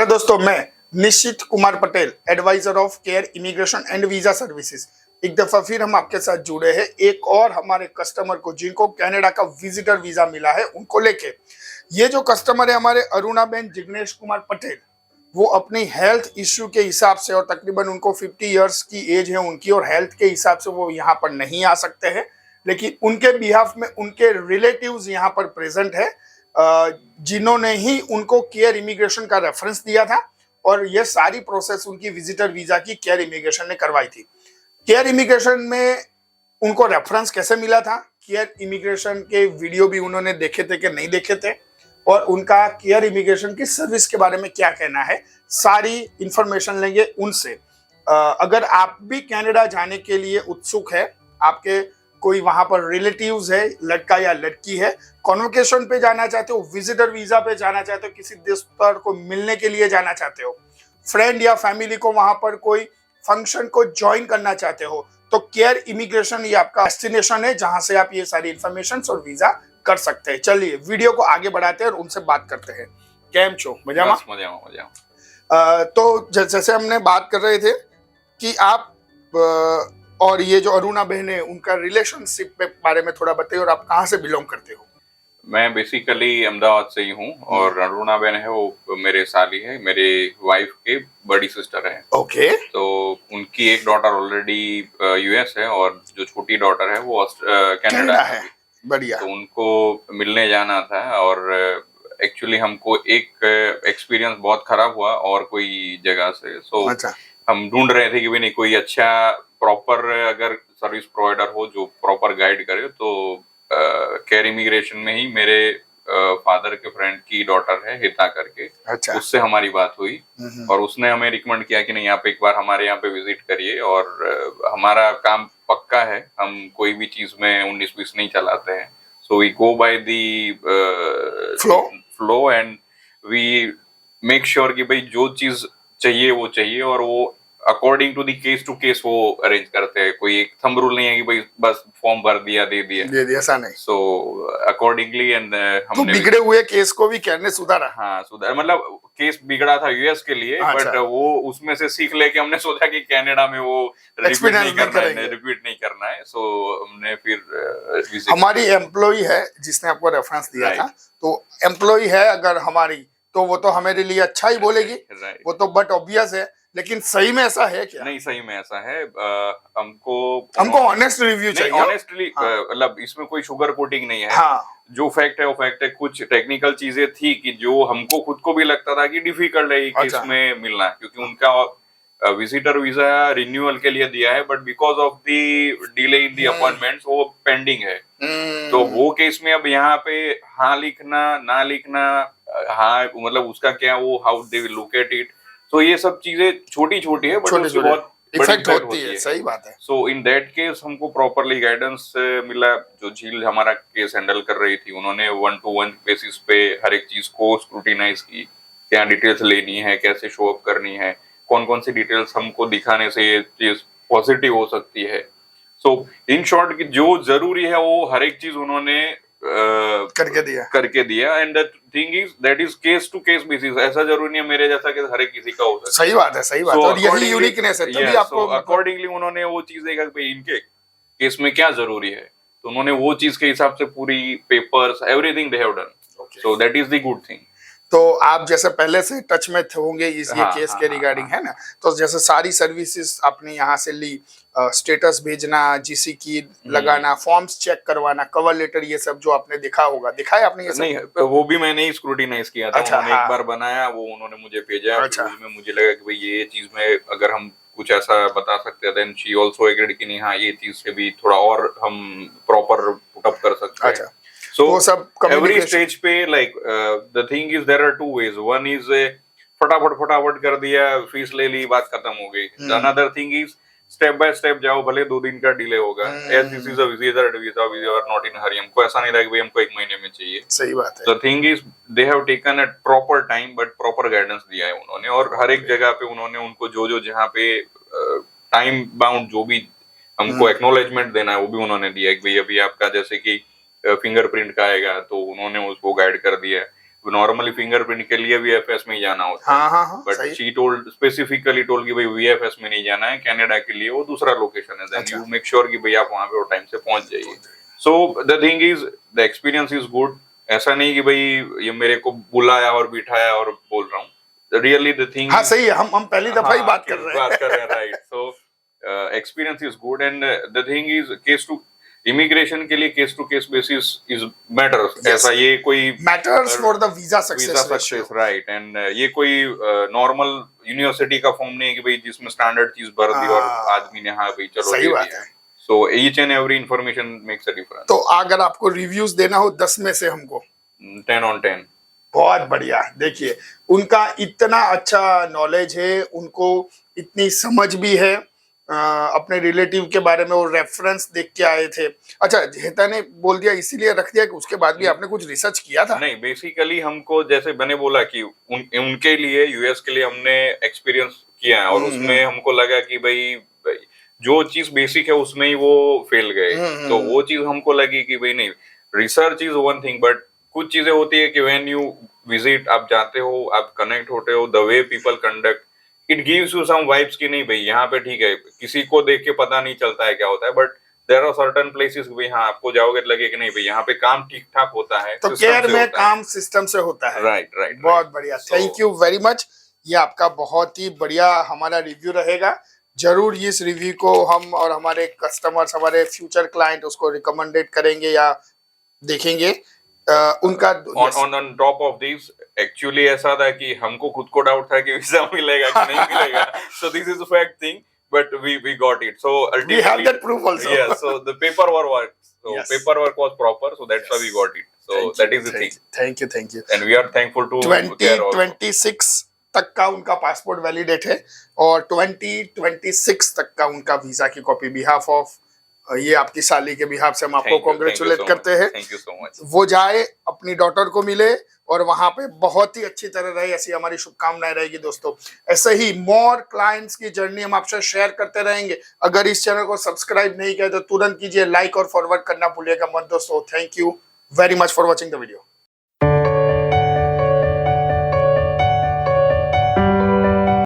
Hello दोस्तों, मैं Nishchit Kumar Patel, adviser of care immigration and visa services. एक दफा फिर हम आपके साथ जुड़े हैं एक और हमारे कस्टमर को जिनको कनाडा का विजिटर वीजा मिला है उनको लेके। ये जो कस्टमर है हमारे अरुणाबेन जिग्नेश कुमार पटेल, वो अपनी हेल्थ इश्यू के हिसाब से और तकरीबन उनको 50 इयर्स की एज है उनकी और हेल्थ के हिसाब से वो यहाँ पर नहीं आ सकते हैं, लेकिन उनके बिहाफ में उनके रिलेटिव्स यहाँ पर प्रेजेंट है जिन्होंने ही उनको केयर इमिग्रेशन का रेफरेंस दिया था और ये सारी प्रोसेस उनकी विजिटर वीजा की केयर इमिग्रेशन ने करवाई थी। केयर इमिग्रेशन में उनको रेफरेंस कैसे मिला था, केयर इमिग्रेशन के वीडियो भी उन्होंने देखे थे कि नहीं देखे थे, और उनका केयर इमिग्रेशन की सर्विस के बारे में क्या कहना है, सारी इंफॉर्मेशन लेंगे उनसे। अगर आप भी कनाडा जाने के लिए उत्सुक है, आपके कोई वहां पर रिलेटिव्स है, लड़का या लड़की है, कॉन्वोकेशन पे जाना चाहते हो, विजिटर वीजा पे जाना चाहते हो, किसी दोस्त को मिलने के लिए जाना चाहते हो, फ्रेंड या फैमिली को वहां पर कोई फंक्शन को ज्वाइन करना चाहते हो, तो केयर इमिग्रेशन ये आपका डेस्टिनेशन है जहां से आप ये सारी इंफॉर्मेशन और वीजा कर सकते हैं। चलिए वीडियो को आगे बढ़ाते हैं और उनसे बात करते हैं। केम छो मजामा? तो जैसे हमने बात कर रहे थे कि आप और ये जो अरुणा बहन है उनका रिलेशनशिप के बारे में थोड़ा बताइए, और आप कहाँ से बिलोंग करते हो? मैं बेसिकली अहमदाबाद से ही हूँ और अरुणा बहन है वो मेरे साली है, मेरे वाइफ के बड़ी सिस्टर है। ओके। तो उनकी एक डॉटर ऑलरेडी यूएस है और जो छोटी डॉटर है वो कनाडा है। बढ़िया। तो उनको मिलने जाना था और एक्चुअली हमको एक एक्सपीरियंस बहुत खराब हुआ और कोई जगह से। अच्छा। हम ढूंढ रहे थे कि भाई नहीं कोई अच्छा प्रॉपर अगर सर्विस प्रोवाइडर हो जो प्रॉपर गाइड करे, तो केयर इमिग्रेशन में ही मेरे फादर के फ्रेंड की डॉटर है हिता करके। अच्छा। उससे हमारी बात हुई और उसने हमें रिकमेंड किया कि नहीं आप एक बार हमारे यहाँ पे विजिट करिए और हमारा काम पक्का है, हम कोई भी चीज में 19-20 नहीं चलाते हैं। So we go by the flow and we make sure कि भाई जो चीज चाहिए वो चाहिए और वो according to the case to case वो अरेंज करते हैं। कोई एक थंब रूल नहीं है कि भाई बस फॉर्म भर दिया दे दिया, ऐसा नहीं। सो अकॉर्डिंगली एंड तो बिगड़े हुए केस को भी कहने सुधारा। हाँ सुधार, मतलब केस बिगड़ा था यूएस के लिए। अच्छा। बट वो उसमें से सीख लेके हमने सोचा कि कनाडा में वो रिपीट नहीं करना है। सो हमने फिर हमारी एम्प्लॉय है जिसने आपको रेफरेंस दिया था, तो एम्प्लॉय है अगर हमारी, तो वो तो हमारे लिए अच्छा ही बोलेगी। वो तो बट ऑब्वियस है, लेकिन सही में ऐसा है क्या? नहीं, सही में ऐसा है। हमको ऑनेस्ट रिव्यू चाहिए। ऑनेस्टली मतलब इसमें कोई शुगर कोटिंग नहीं है। हाँ। जो फैक्ट है वो फैक्ट है। कुछ टेक्निकल चीजें थी कि जो हमको खुद को भी लगता था कि डिफिकल्ट है केस में मिलना, क्योंकि उनका विजिटर वीजा रिन्यूअल के लिए दिया है, but because of the delay in the appointments वो पेंडिंग है। तो वो केस में अब यहाँ पे हाँ लिखना ना लिखना, हाँ मतलब उसका क्या वो how they will look at it, तो ये सब चीजें छोटी छोटी है बट उससे बहुत इफेक्ट होती है। सही बात है। सो इन दैट केस हमको प्रॉपरली गाइडेंस मिला। जो झील हमारा केस हैंडल कर रही थी उन्होंने 1-to-1 बेसिस पे हर एक चीज को स्क्रूटिनाइज की, क्या डिटेल्स लेनी है, कैसे शो अप करनी है, कौन कौन सी डिटेल्स हमको दिखाने से ये चीज पॉजिटिव हो सकती है। सो इन शॉर्ट कि जो जरूरी है वो हर एक चीज उन्होंने करके दिया and the thing is that is case to case basis. ऐसा जरूरी नहीं है मेरे जैसा कि हर एक किसी का हो सकता है। सही बात है, सही बात है। और यही यूनिकनेस है, तभी आपको अकॉर्डिंगली उन्होंने वो चीज देखा कि इनके केस में क्या जरूरी है, तो उन्होंने वो चीज के हिसाब से पूरी papers everything they have done. So that is the good thing. तो आप जैसे पहले से टच में होंगे इस ये केस के रिगार्डिंग, है ना? तो जैसे सारी सर्विसेज आपने यहाँ से ली, स्टेटस भेजना, जीसी की लगाना, फॉर्म्स चेक करवाना, कवर लेटर, ये सब जो आपने दिखा होगा, दिखाया आपने ये सब? नहीं, वो भी मैंने ही स्क्रूटिनाइज किया था। उन्होंने एक बार बनाया, वो उन्होंने मुझे भेजा। उसमें मुझे लगा कि भाई ये चीज में अगर हम कुछ ऐसा बता सकते हैं, देन शी आल्सो एग्रीड कि नहीं हाँ ये चीज से भी थोड़ा और हम प्रॉपर पुट अप कर सकते हैं। So every stage पे like the thing is there are two ways. One is फटाफट कर दिया, फीस ले ली, बात खत्म हो गई। Another thing is step by step जाओ, भले 2 दिन का डिले होगा। As this is a visitor visa, we are not in a hurry. हमको ऐसा नहीं लगा कि भाई हमको 1 महीने में चाहिए। सही बात है। The thing is they have taken a proper time, but proper guidance दिया है उन्होंने, और हर एक जगह पे उन्होंने उनको जो जहाँ पे टाइम बाउंड जो भी हमको एक्नॉलेजमेंट देना है वो भी उन्होंने दिया है कि भाई अभी आपका जैसे कि फिंगरप्रिंट का आएगा तो उन्होंने उसको गाइड कर दिया है। नॉर्मली फिंगरप्रिंट के लिए वीएफएस में ही जाना होता है। हाँ, बट सही। शी टोल्ड स्पेसिफिकली टोल्ड कि भाई वीएफएस में नहीं जाना है, कनाडा के लिए वो दूसरा लोकेशन है, देन यू मेक श्योर कि भाई आप वहां पे वो टाइम से पहुंच जाइए। So the thing is the experience is good. ऐसा नहीं कि भाई ये मेरे को बुलाया और बिठाया और बोल रहा हूँ, रियली द थिंग। हाँ सही है, हम पहली दफा ही बात कर रहे हैं। Right. So experience is good and the thing is case to immigration के लिए case to case basis is matters. ऐसा ये कोई matters for the visa success, right. And ये कोई नॉर्मल यूनिवर्सिटी का फॉर्म नहीं है कि भाई जिसमें स्टैंडर्ड चीज भर दी और आदमी ने हाँ भाई चलो सही बात है। So each and every information makes a difference. तो अगर आपको रिव्यूज देना हो 10 में से हमको 10 on 10। बहुत बढ़िया। देखिए उनका इतना अच्छा नॉलेज है, उनको इतनी समझ भी है, अपने रिलेटिव के बारे में वो रेफरेंस देख के आए थे। अच्छा, जेता ने बोल दिया इसीलिए रख दिया कि उसके बाद भी आपने कुछ रिसर्च किया था? नहीं, बेसिकली हमको जैसे मैंने बोला कि उनके लिए यूएस के लिए हमने एक्सपीरियंस किया है और उसमें हमको लगा कि भाई जो चीज बेसिक है उसमें ही वो फेल गए। तो वो चीज हमको लगी कि भाई नहीं, research is one thing but कुछ चीजें होती है कि व्हेन यू विजिट, आप जाते हो, आप कनेक्ट होते हो, the way people conduct, it gives you some vibes कि नहीं भाई यहाँ पे ठीक है, किसी को देख के पता नहीं चलता है क्या होता है, but there are certain places भाई हाँ आपको जाओगे तो लगे कि नहीं भाई यहाँ पे काम ठीक ठाक होता है। तो केयर में काम सिस्टम से होता है। राइट। बहुत बढ़िया, थैंक यू वेरी मच। ये आपका बहुत ही बढ़िया हमारा रिव्यू रहेगा। जरूर इस रिव्यू को हम और हमारे कस्टमर्स, हमारे फ्यूचर क्लाइंट उसको रिकमेंडेड करेंगे या देखेंगे। उनका on top of this actually ऐसा था कि हमको खुद को डाउट था कि वीजा मिलेगा कि नहीं मिलेगा। So this is a fact thing but we got it. So ultimately we have that proof also. Yeah, so the paperwork worked. So yes. paperwork was proper, so that's why we got it. So that is the thing. Thank you. And we are thankful to 2026 तक का उनका passport validate है और 2026 तक का उनका visa की copy behalf of ये आपकी साली के बिहाफ से हम आपको कांग्रेचुलेट करते हैं। Thank you so much. वो जाए, अपनी डॉटर को मिले और वहां पे बहुत ही अच्छी तरह रहे, ऐसी हमारी शुभकामनाएं रहेगी दोस्तों। ऐसे ही मोर क्लाइंट्स की जर्नी हम आपसे शेयर करते रहेंगे। अगर इस चैनल को सब्सक्राइब नहीं किया तो तुरंत कीजिए, लाइक और फॉरवर्ड करना भूलिएगा मत दोस्तों। Thank you very much for watching the video.